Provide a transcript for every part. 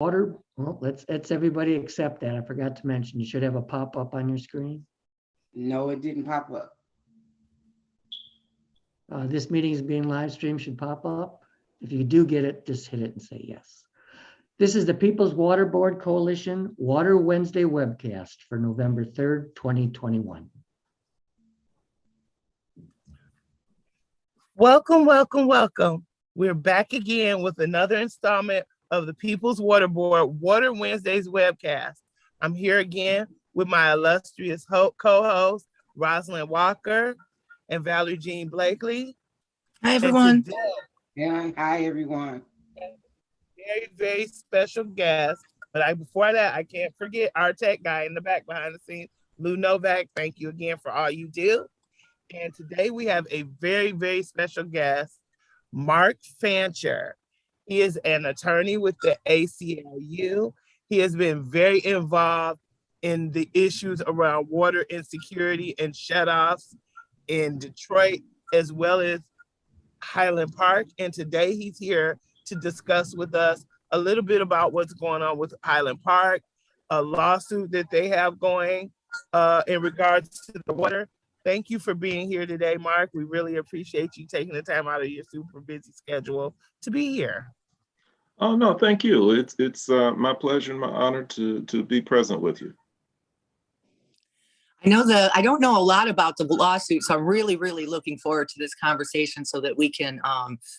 Water, well, let's everybody accept that. I forgot to mention, you should have a pop-up on your screen. No, it didn't pop up. This meeting is being live streamed, should pop up. If you do get it, just hit it and say yes. This is the People's Water Board Coalition Water Wednesday webcast for November 3rd, 2021. Welcome, welcome, welcome. We're back again with another installment of the People's Water Board Water Wednesdays webcast. I'm here again with my illustrious co-hosts, Rosalind Walker and Valerie Jean Blakely. Hi, everyone. Yeah, hi, everyone. Very, very special guest. But before that, I can't forget our tech guy in the back behind the scenes, Lou Novak. Thank you again for all you do. And today we have a very, very special guest, Mark Fancher. He is an attorney with the ACLU. He has been very involved in the issues around water insecurity and shutoffs in Detroit, as well as Highland Park. And today he's here to discuss with us a little bit about what's going on with Highland Park, a lawsuit that they have going in regards to the water. Thank you for being here today, Mark. We really appreciate you taking the time out of your super busy schedule to be here. Oh, no, thank you. It's my pleasure and my honor to be present with you. I don't know a lot about the lawsuit, so I'm really, really looking forward to this conversation so that we can,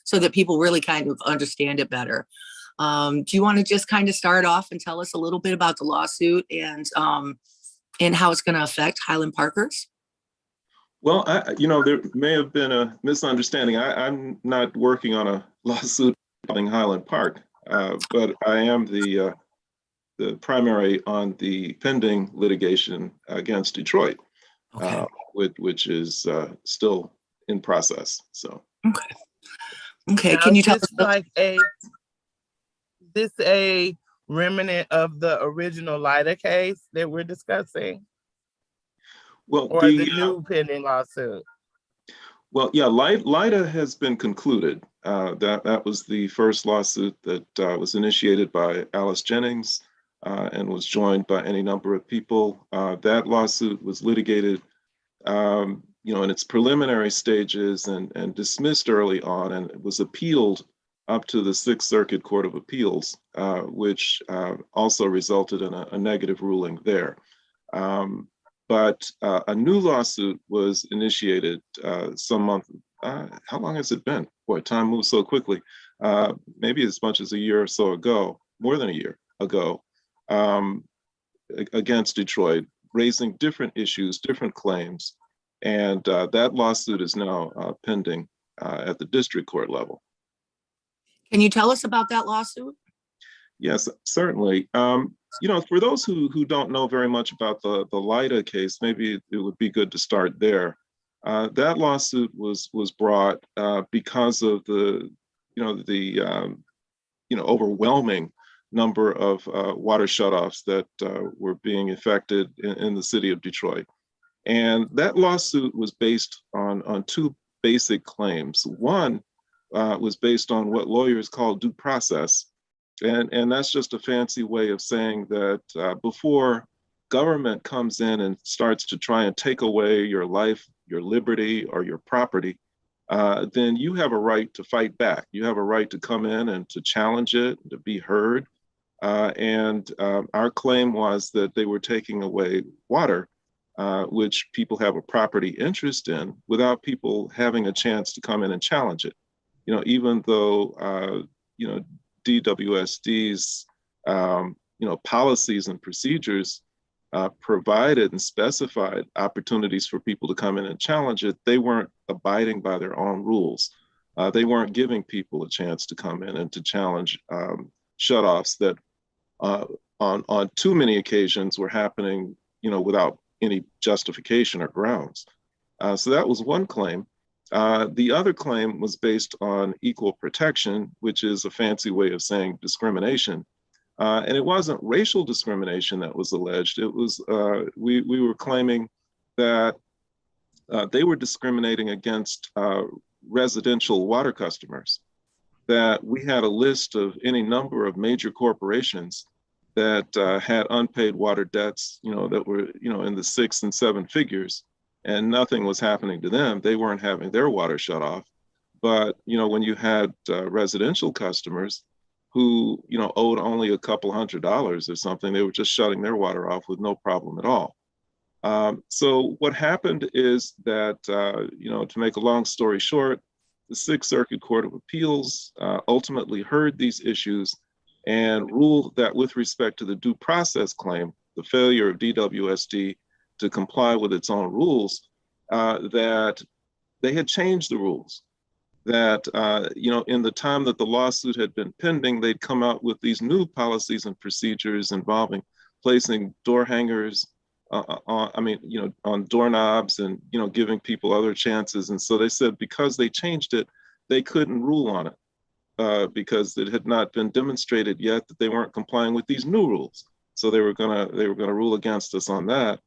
so that people really kind of understand it better. Do you want to just kind of start off and tell us a little bit about the lawsuit and how it's going to affect Highland Parkers? Well, there may have been a misunderstanding. I'm not working on a lawsuit involving Highland Park, but I am the primary on the pending litigation against Detroit, okay. which is still in process. So. Okay. Can you tell us? Is this a remnant of the original LIDA case that we're discussing? Well, or the new pending lawsuit? Well, yeah, LIDA has been concluded. That was the first lawsuit that was initiated by Alice Jennings and was joined by any number of people. That lawsuit was litigated, in its preliminary stages and dismissed early on, and it was appealed up to the Sixth Circuit Court of Appeals, which also resulted in a negative ruling there. But a new lawsuit was initiated some month. How long has it been? Boy, time moves so quickly. Maybe as much as a year or so ago, more than a year ago, against Detroit, raising different issues, different claims. And that lawsuit is now pending at the district court level. Can you tell us about that lawsuit? Yes, certainly. For those who don't know very much about the LIDA case, maybe it would be good to start there. That lawsuit was brought because of the overwhelming number of water shutoffs that were being effected in the city of Detroit. And that lawsuit was based on two basic claims. One was based on what lawyers call due process. And that's just a fancy way of saying that before government comes in and starts to try and take away your life, your liberty, or your property, then you have a right to fight back. You have a right to come in and to challenge it, to be heard. And our claim was that they were taking away water, which people have a property interest in, without people having a chance to come in and challenge it. Even though, DWSD's, policies and procedures provided and specified opportunities for people to come in and challenge it, they weren't abiding by their own rules. They weren't giving people a chance to come in and to challenge shutoffs that on too many occasions were happening, without any justification or grounds. So that was one claim. The other claim was based on equal protection, which is a fancy way of saying discrimination. And it wasn't racial discrimination that was alleged. It was, we were claiming that they were discriminating against residential water customers. that we had a list of any number of major corporations that had unpaid water debts, that were, in the 6 and 7 figures, and nothing was happening to them. They weren't having their water shut off. But, when you had residential customers who, owed only a couple $100s or something, they were just shutting their water off with no problem at all. So what happened is that, to make a long story short, the Sixth Circuit Court of Appeals ultimately heard these issues and ruled that with respect to the due process claim, the failure of DWSD to comply with its own rules, that they had changed the rules. That, in the time that the lawsuit had been pending, they'd come out with these new policies and procedures involving placing door hangers on doorknobs and, giving people other chances. And so they said because they changed it, they couldn't rule on it because it had not been demonstrated yet that they weren't complying with these new rules. So they were gonna rule against us on that.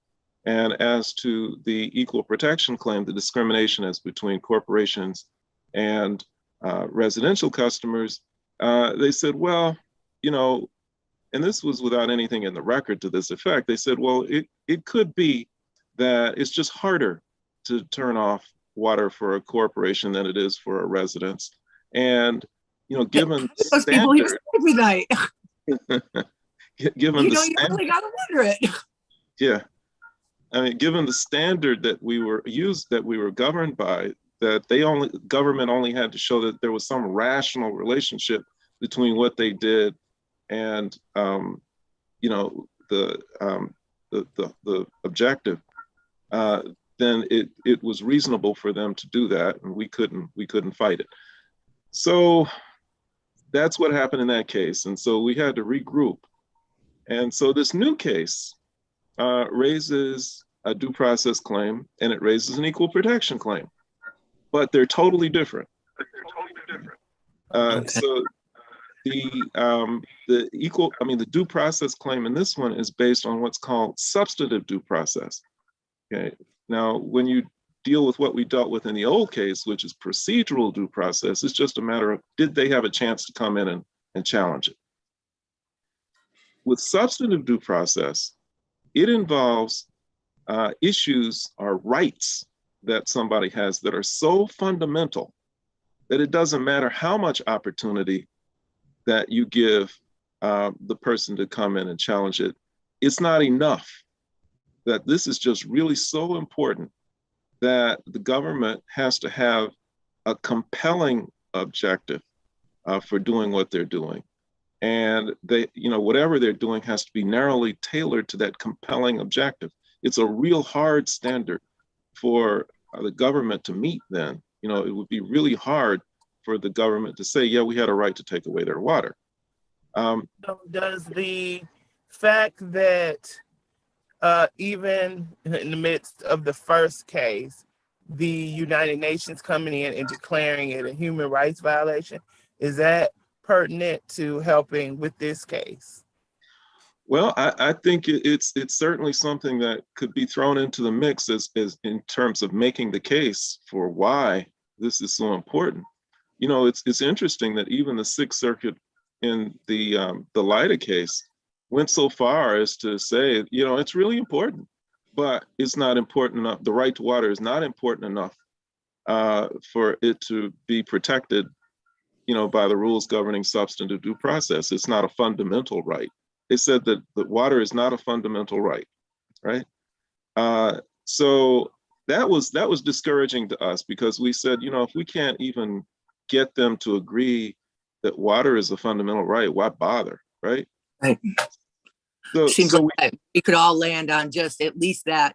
And as to the equal protection claim, the discrimination as between corporations and residential customers, they said, well, and this was without anything in the record to this effect. They said, well, it could be that it's just harder to turn off water for a corporation than it is for a residence. And, given those people here every night. given the you only got to wonder it. Yeah. I mean, given the standard that we were governed by, that government only had to show that there was some rational relationship between what they did and the objective, then it was reasonable for them to do that, and we couldn't fight it. So that's what happened in that case, and so we had to regroup. And so this new case raises a due process claim, and it raises an equal protection claim, but they're totally different. Okay. So the due process claim in this one is based on what's called substantive due process. Okay. Now, when you deal with what we dealt with in the old case, which is procedural due process, it's just a matter of did they have a chance to come in and challenge it. With substantive due process, it involves issues or rights that somebody has that are so fundamental that it doesn't matter how much opportunity that you give the person to come in and challenge it. It's not enough. That this is just really so important that the government has to have a compelling objective for doing what they're doing. And they, whatever they're doing has to be narrowly tailored to that compelling objective. It's a real hard standard for the government to meet then. It would be really hard for the government to say, yeah, we had a right to take away their water. So does the fact that even in the midst of the first case, the United Nations coming in and declaring it a human rights violation, is that pertinent to helping with this case? Well, I think it's certainly something that could be thrown into the mix as in terms of making the case for why this is so important. It's interesting that even the Sixth Circuit in the Lida case went so far as to say, it's really important, but it's not important enough. The right to water is not important enough for it to be protected, by the rules governing substantive due process. It's not a fundamental right. They said that water is not a fundamental right, right? So that was discouraging to us because we said, if we can't even get them to agree that water is a fundamental right, why bother, right? Right. Seems like we could all land on just at least that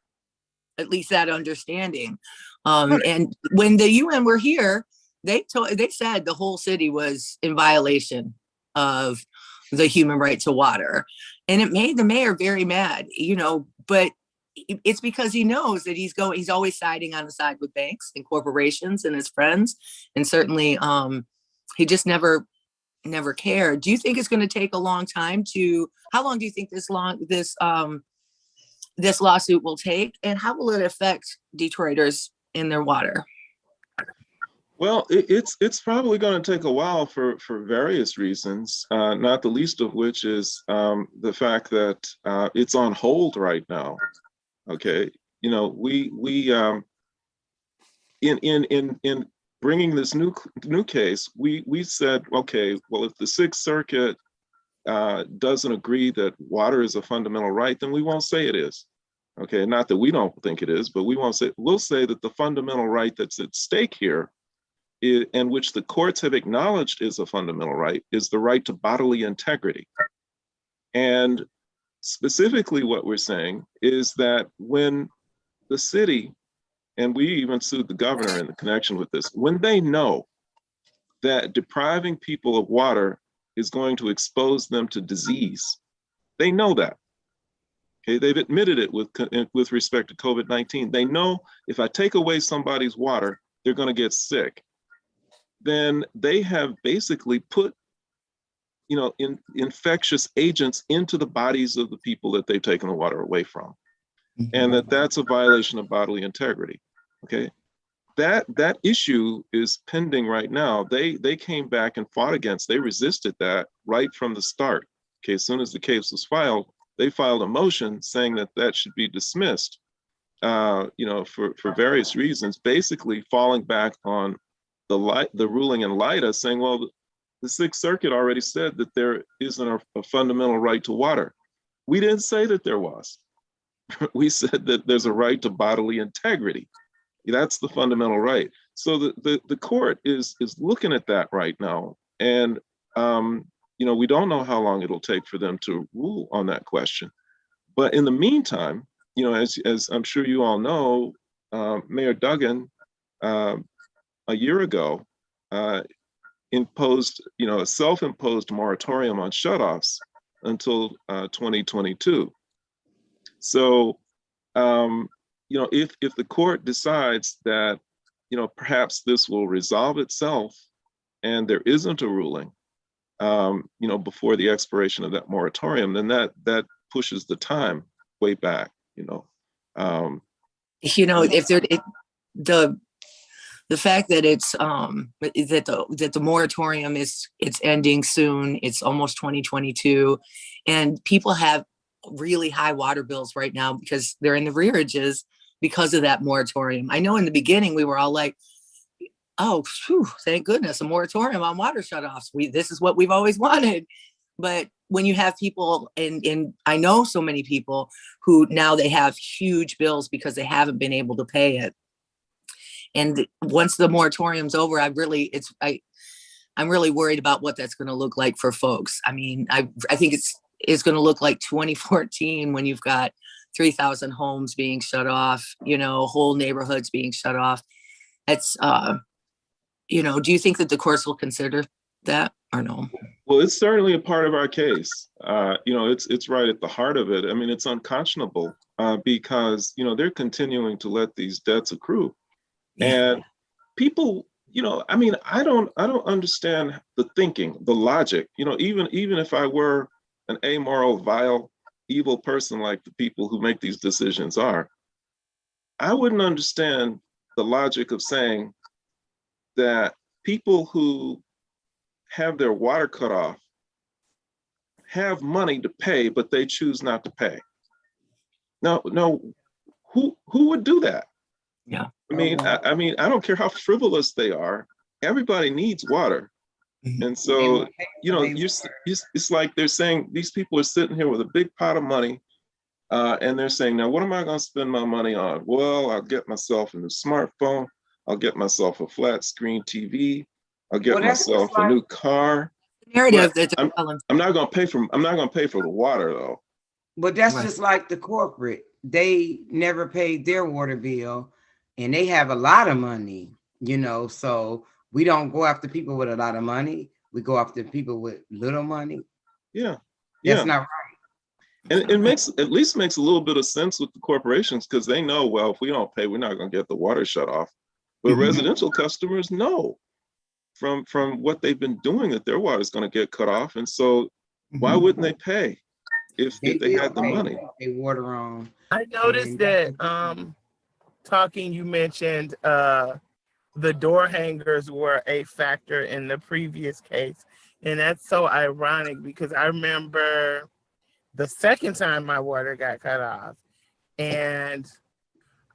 understanding. And when the UN were here, they said the whole city was in violation of the human right to water, and it made the mayor very mad. But it's because he knows that he's always siding on the side with banks and corporations and his friends, and certainly he just never cared. Do you think it's going to take a long time how long do you think this lawsuit will take, and how will it affect Detroiters in their water? Well, it's probably going to take a while for various reasons, not the least of which is the fact that it's on hold right now. Okay, you know, we in bringing this new case, we said, okay, well, if the Sixth Circuit doesn't agree that water is a fundamental right, then we won't say it is. Okay, not that we don't think it is, but we won't say. We'll say that the fundamental right that's at stake here, and which the courts have acknowledged is a fundamental right, is the right to bodily integrity. And specifically what we're saying is that when the city, and we even sued the governor in the connection with this, when they know that depriving people of water is going to expose them to disease, they know that. Okay, they've admitted it with respect to COVID-19. They know if I take away somebody's water, they're going to get sick. Then they have basically put, you know, infectious agents into the bodies of the people that they've taken the water away from, and that's a violation of bodily integrity. Okay, that issue is pending right now. They came back and fought against. They resisted that right from the start. Okay, as soon as the case was filed, they filed a motion saying that that should be dismissed. You know, for various reasons, basically falling back on the ruling in Lida, saying, well, the Sixth Circuit already said that there isn't a fundamental right to water. We didn't say that there was. We said that there's a right to bodily integrity. That's the fundamental right. So the court is looking at that right now. And, you know, we don't know how long it'll take for them to rule on that question. But in the meantime, you know, as I'm sure you all know, Mayor Duggan, a year ago, imposed, you know, a self-imposed moratorium on shutoffs until 2022. So, you know, if the court decides that, you know, perhaps this will resolve itself and there isn't a ruling, you know, before the expiration of that moratorium, then that pushes the time way back, you know. You know, if there, the fact that it's that the moratorium it's ending soon, it's almost 2022, and people have really high water bills right now because they're in the rearages because of that moratorium. I know in the beginning we were all like, oh, phew, thank goodness, a moratorium on water shutoffs. This is what we've always wanted. But when you have people, and I know so many people who now they have huge bills because they haven't been able to pay it. And once the moratorium's over, I'm really worried about what that's going to look like for folks. I mean, I think it's going to look like 2014 when you've got 3,000 homes being shut off, you know, whole neighborhoods being shut off. It's, you know, do you think that the courts will consider that or no? Well, it's certainly a part of our case. You know, it's right at the heart of it. I mean, it's unconscionable because, you know, they're continuing to let these debts accrue. Yeah. And people, you know, I mean, I don't understand the thinking, the logic, you know, even if I were an amoral, vile, evil person like the people who make these decisions are, I wouldn't understand the logic of saying that people who have their water cut off have money to pay, but they choose not to pay. No, who would do that? Yeah. I mean, I don't care how frivolous they are. Everybody needs water. And so, you know, it's like they're saying these people are sitting here with a big pot of money and they're saying, now, what am I going to spend my money on? Well, I'll get myself a new smartphone. I'll get myself a flat screen TV. I'll get myself a new car. Narrative that I'm not going to pay for the water though. But that's just like the corporate. They never paid their water bill and they have a lot of money, you know, so we don't go after people with a lot of money. We go after people with little money. Yeah. That's not right. And it at least makes a little bit of sense with the corporations because they know, well, if we don't pay, we're not going to get the water shut off. But residential customers know from what they've been doing that their water is going to get cut off. And so why wouldn't they pay if they had the money? They water on. I noticed that talking, you mentioned the door hangers were a factor in the previous case. And that's so ironic because I remember the second time my water got cut off, and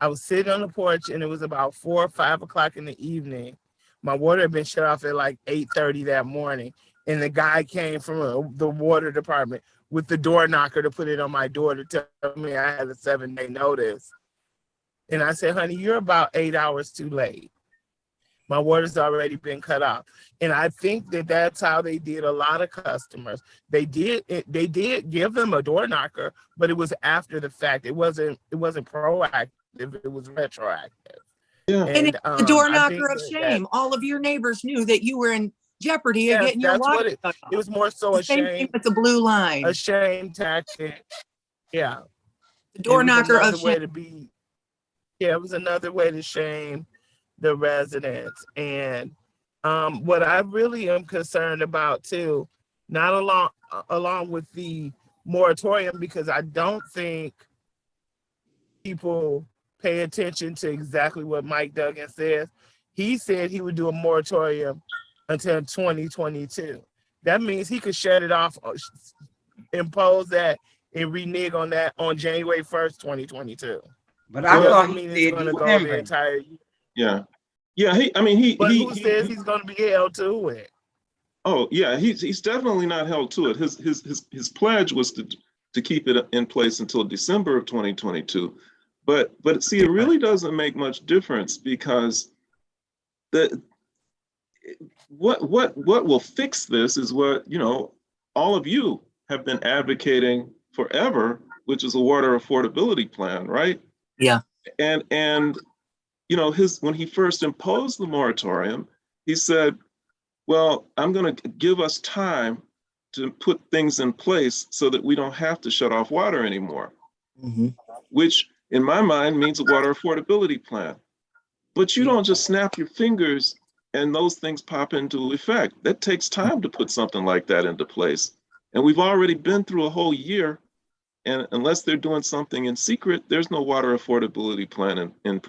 I was sitting on the porch, and it was about 4 or 5 o'clock in the evening. My water had been shut off at like 8:30 that morning, and the guy came from the water department with the door knocker to put it on my door to tell me I had a 7-day notice. And I said, honey, you're about 8 hours too late. My water's already been cut off. And I think that that's how they did a lot of customers. They did give them a door knocker, but it was after the fact. It wasn't proactive, it was retroactive. Yeah. And it's the I door think knocker of that- shame. All of your neighbors knew that you were in jeopardy of Yes, getting your that's what water cut it off. was, more so a Same thing shame, with the blue line. a shame tactic. Yeah. The door It was knocker of another way shame. to be, yeah, it was another way to shame the residents. And what I really am concerned about too, not along with the moratorium, because I don't think people pay attention to exactly what Mike Duggan says. He said he would do a moratorium until 2022. That means he could shut it off, impose that, and renege on that on January 1st, 2022. But It I thought doesn't he mean said it's going to go the December. entire year. Yeah. Yeah. He But who says he's going to be held to it? Oh yeah, he's definitely not held to it. His pledge was to keep it in place until December of 2022. But see, it really doesn't make much difference, because what will fix this is what, you know, all of you have been advocating forever, which is a water affordability plan, right? Yeah. And you know, when he first imposed the moratorium, he said, well, I'm going to give us time to put things in place so that we don't have to shut off water anymore, which in my mind means a water affordability plan. But you don't just snap your fingers and those things pop into effect. That takes time to put something like that into place. And we've already been through a whole year, and unless they're doing something in secret, there's no water affordability plan in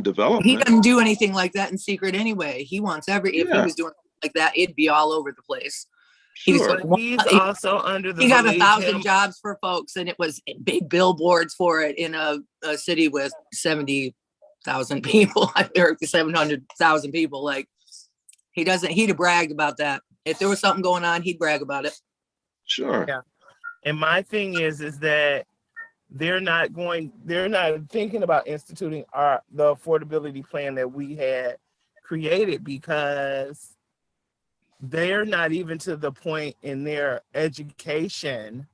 development. He doesn't do anything like that in secret anyway. He wants if he was doing like that, it'd be all over the place. Sure. He's also under the he got belief 1,000 jobs for folks, and it was big billboards for it in a city with 70,000 people, or 700,000 people. Like, he'd have bragged about that. If there was something going on, he'd brag about it. Sure. Yeah. And my thing is that they're not thinking about instituting the affordability plan that we had created, because they're not even to the point in their education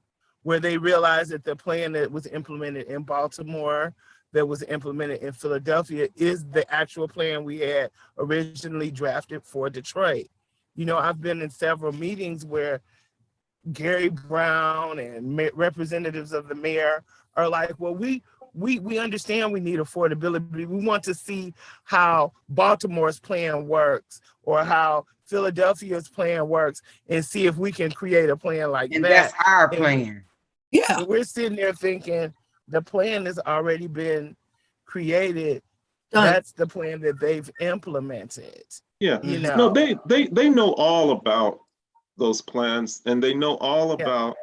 where they realize that the plan that was implemented in Baltimore, that was implemented in Philadelphia, is the actual plan we had originally drafted for Detroit. You know, I've been in several meetings where Gary Brown and representatives of the mayor are like, well, we understand we need affordability. We want to see how Baltimore's plan works or how Philadelphia's plan works, and see if we can create a plan like that. And that's our plan. Yeah. And we're sitting there thinking the plan has already been created. Done. That's the plan that they've implemented. Yeah. You know. No, they know all about those plans, and they know all about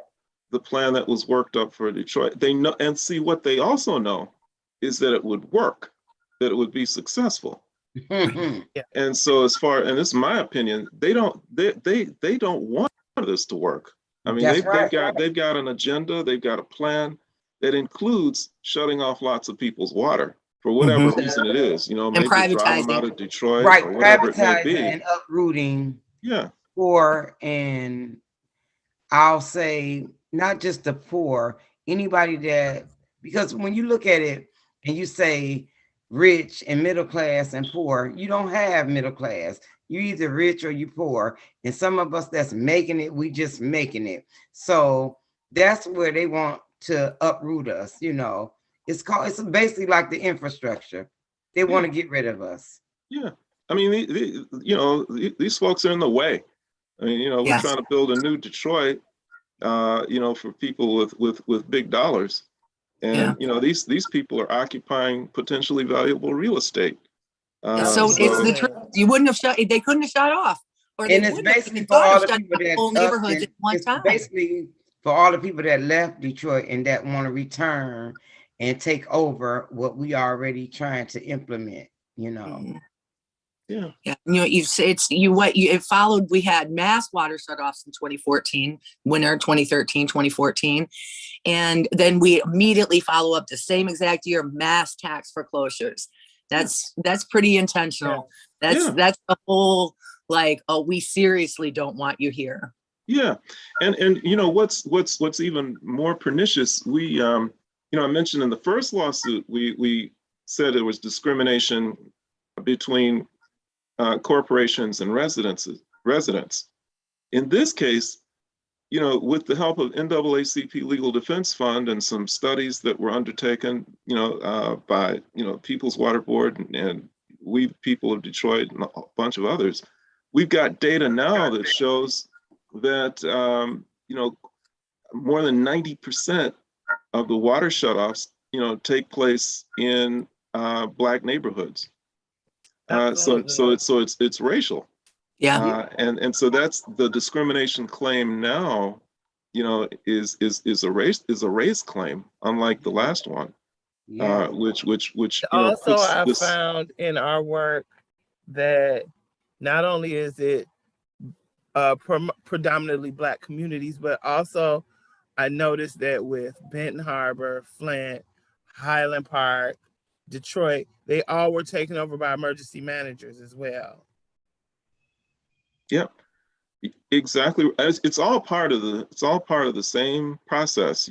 the plan that was worked up for Detroit. They know, and see, what they also know is that it would work, that it would be successful. And so, and this is my opinion, they don't want this to work. I mean, they've got an agenda, they've got a plan that includes shutting off lots of people's water for whatever reason it is. You know, maybe drive them out of Detroit, right? Or whatever it may Privatizing be. and uprooting. Yeah. Poor, and I'll say not just the poor, anybody that, because when you look at it and you say rich and middle class and poor, you don't have middle class. You either rich or you poor. And some of us that's making it, we just making it. So that's where they want to uproot us. You know, it's basically like the infrastructure. They want to get rid of us. Yeah. I mean, these folks are in the way. I mean, we're trying to build a new Detroit, for people with big dollars. And, these people are occupying potentially valuable real estate. So it's the truth. You wouldn't have shut, they couldn't have shut off. Or they And it's wouldn't have basically even for thought all of the shutting people down that whole neighborhoods at one it's time. basically for all the people that left Detroit and that want to return and take over what we already trying to implement, you know. Yeah. Yeah, it followed. We had mass water shutoffs in 2014, winter 2013, 2014. And then we immediately follow up the same exact year, mass tax foreclosures. That's pretty intentional. That's the whole, like, oh, we seriously don't want you here. Yeah. And you know, what's even more pernicious, we I mentioned in the first lawsuit, we said it was discrimination between corporations and residents. In this case, you know, with the help of NAACP Legal Defense Fund and some studies that were undertaken, by, People's Water Board and we people of Detroit and a bunch of others, we've got data now that shows that, more than 90% of the water shutoffs, take place in Black neighborhoods. So it's racial. Yeah. And so that's the discrimination claim now, is a race claim, unlike the last one. Which also puts I this... found in our work that not only is it predominantly Black communities, but also I noticed that with Benton Harbor, Flint, Highland Park, Detroit, they all were taken over by emergency managers as well. Yeah, exactly. It's all part of the same process,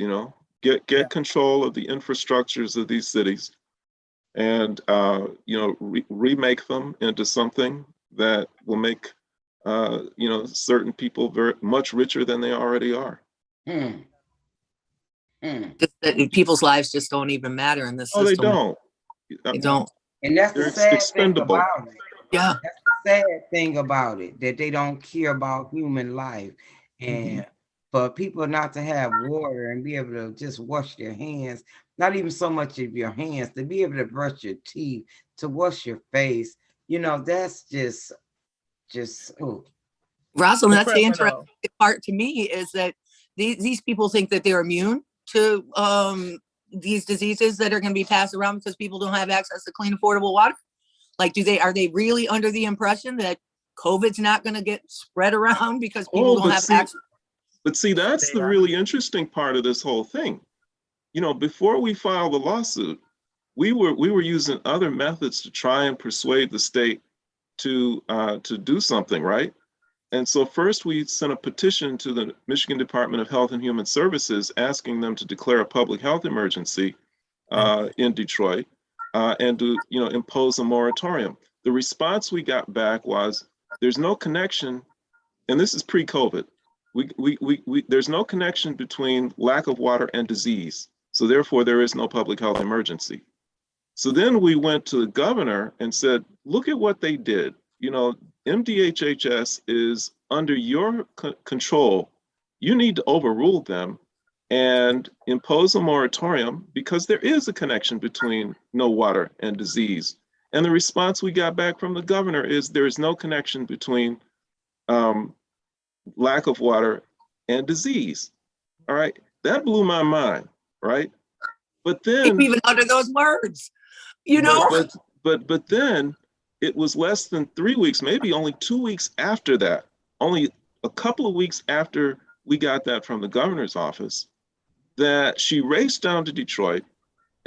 get control of the infrastructures of these cities and, remake them into something that will make, certain people very much richer than they already are. Just that people's lives just don't even matter in this system. Oh, they don't. They don't. And that's the sad expendable. thing about it. Yeah. That's the sad thing about it, that they don't care about human life. And for people not to have water and be able to just wash their hands, not even so much of your hands, to be able to brush your teeth, to wash your face, that's just oh. Rosalind, that's the interesting part to me, is that these people think that they're immune to these diseases that are going to be passed around because people don't have access to clean, affordable water. Like, are they really under the impression that COVID's not going to get spread around because people don't have access? But see, that's the really interesting part of this whole thing. Before we filed the lawsuit, we were using other methods to try and persuade the state to do something, right? And so first we sent a petition to the Michigan Department of Health and Human Services asking them to declare a public health emergency in Detroit and to impose a moratorium. The response we got back was, there's no connection, and this is pre-COVID. There's no connection between lack of water and disease. So therefore there is no public health emergency. So then we went to the governor and said, look at what they did. MDHHS is under your control. You need to overrule them and impose a moratorium because there is a connection between no water and disease. And the response we got back from the governor is there is no connection between lack of water and disease. All right, that blew my mind, right? But then even under those words, But then it was less than 3 weeks, maybe only 2 weeks after that, only a couple of weeks after we got that from the governor's office, that she raced down to Detroit.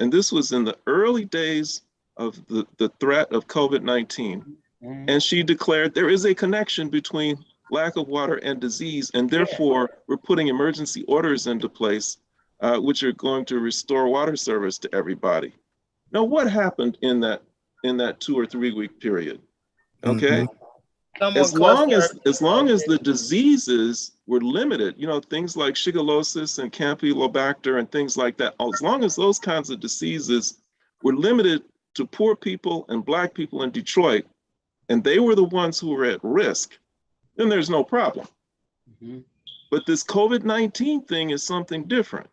And this was in the early days of the threat of COVID-19. And she declared there is a connection between lack of water and disease. And therefore, we're putting emergency orders into place, which are going to restore water service to everybody. Now, what happened in that 2 or 3 week period? Okay. As long as the diseases were limited, things like shigellosis and campylobacter and things like that, as long as those kinds of diseases were limited to poor people and Black people in Detroit, and they were the ones who were at risk, then there's no problem. But this COVID-19 thing is something different.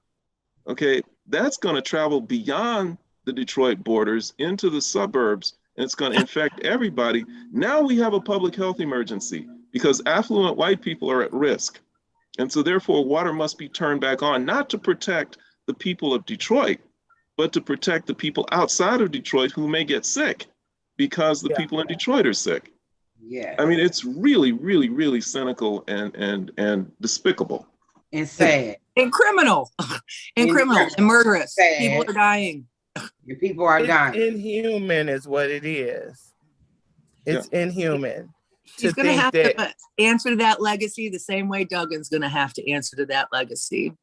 Okay, that's going to travel beyond the Detroit borders into the suburbs and it's going to infect everybody. Now we have a public health emergency because affluent white people are at risk. And so therefore water must be turned back on, not to protect the people of Detroit, but to protect the people outside of Detroit who may get sick because the people in Detroit are sick. Yeah. I mean, it's really, really, really cynical and despicable. And sad. And criminal. And criminal and murderous. Sad. People are dying. Your people are dying. It's inhuman is what it is. It's inhuman. He's going to have to answer to that legacy the same way Duggan's going to have to answer to that legacy.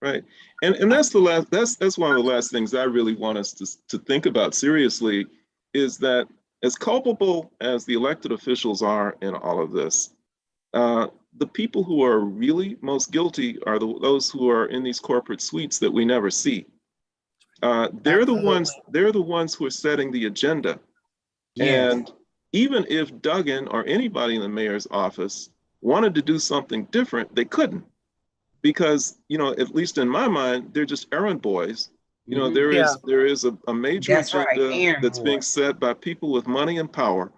Right. And that's the last, that's one of the last things I really want us to think about seriously, is that as culpable as the elected officials are in all of this, the people who are really most guilty are those who are in these corporate suites that we never see. They're the ones who are setting the agenda. Yes. And even if Duggan or anybody in the mayor's office wanted to do something different, they couldn't. Because, you know, at least in my mind, they're just errand boys. You know, there is a major agenda that's being set by people with money and power,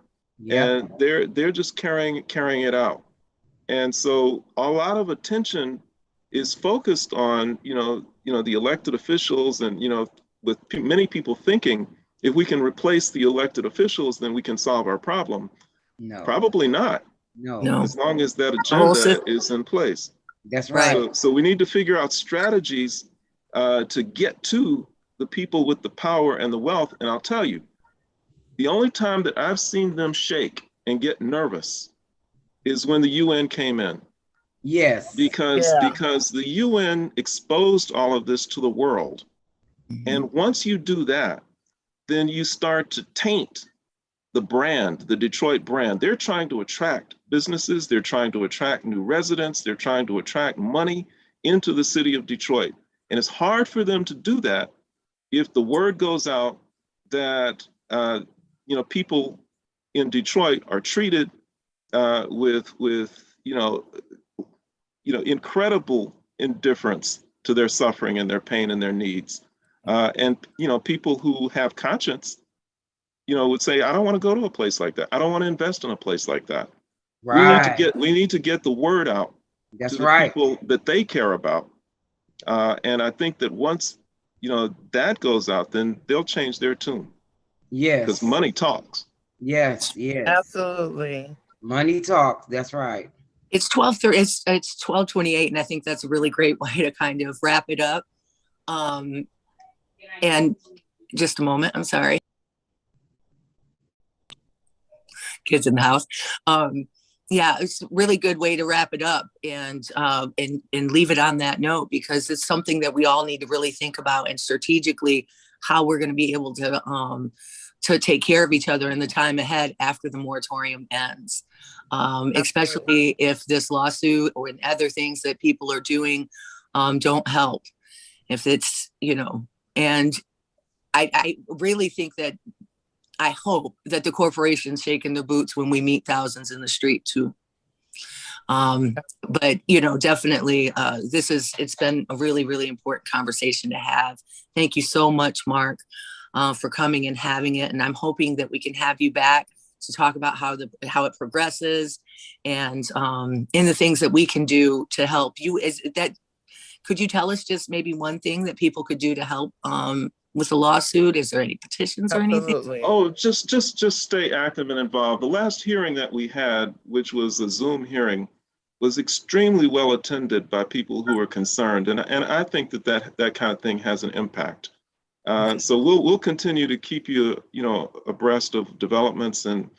and they're just carrying it out. And so a lot of attention is focused on, you know, the elected officials, and, you know, with many people thinking, if we can replace the elected officials, then we can solve our problem. No. Probably not. No. As long as that agenda is in place. That's right. So we need to figure out strategies to get to the people with the power and the wealth. And I'll tell you, the only time that I've seen them shake and get nervous is when the UN came in. Yes. Because the UN exposed all of this to the world. Mm-hmm. And once you do that, then you start to taint the brand, the Detroit brand. They're trying to attract businesses, they're trying to attract new residents, they're trying to attract money into the city of Detroit. And it's hard for them to do that if the word goes out that you know, people in Detroit are treated with incredible indifference to their suffering and their pain and their needs. And you know, people who have conscience, you know, would say, I don't want to go to a place like that. I don't want to invest in a place like that. Right. We need to get the word out to the people that they care about. And I think that once, you know, that goes out, then they'll change their tune. Yes. Because money talks. Yes, yes. Absolutely. Money talks, that's right. It's 12:30, it's 12:28, and I think that's a really great way to kind of wrap it up. And just a moment, I'm sorry. Kids in the house. Yeah, it's a really good way to wrap it up and leave it on that note, because it's something that we all need to really think about, and strategically how we're going to be able to take care of each other in the time ahead after the moratorium ends, especially if this lawsuit or other things that people are doing don't help. If it's, you know, and I really think that, I hope that the corporation's shaking the boots when we meet thousands in the street too. But, you know, definitely it's been a really, really important conversation to have. Thank you so much, Mark, for coming and having it. And I'm hoping that we can have you back to talk about how it progresses and in the things that we can do to help you. Could you tell us just maybe one thing that people could do to help with the lawsuit? Is there any petitions or anything? Oh, just stay active and involved. The last hearing that we had, which was a Zoom hearing, was extremely well attended by people who were concerned, and I think that kind of thing has an impact. So we'll continue to keep you abreast of developments, and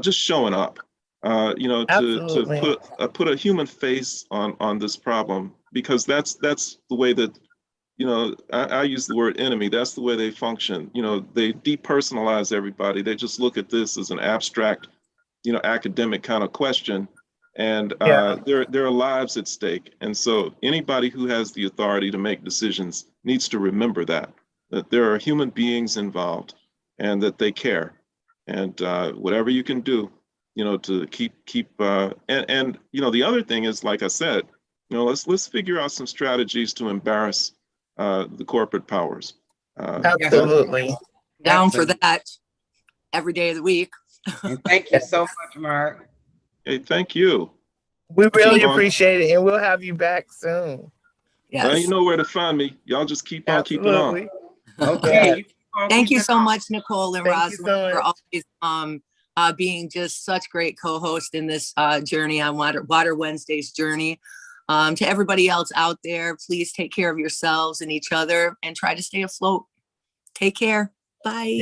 just showing up, to put a human face on this problem, because that's the way that. I use the word enemy. That's the way they function. They depersonalize everybody. They just look at this as an abstract, academic kind of question. And there are lives at stake. And so anybody who has the authority to make decisions needs to remember that there are human beings involved and that they care. And whatever you can do, to keep and the other thing is, like I said, let's figure out some strategies to embarrass the corporate powers. Absolutely. Down for that. every day of the week. And thank you so much, Mark. Hey, thank you. We really Keep on. appreciate it, and we'll have you back soon. Well, Yes. you know where to find me. Y'all just keep on keeping on. Absolutely. Okay. Yeah. You keep on Thank you keeping so on. much, Nicole and Thank you Rosalind, so for always being just such great co-hosts in this journey on Water Wednesday's journey. To everybody else out there, please take care of yourselves and each other and try to stay afloat. Take care. Bye.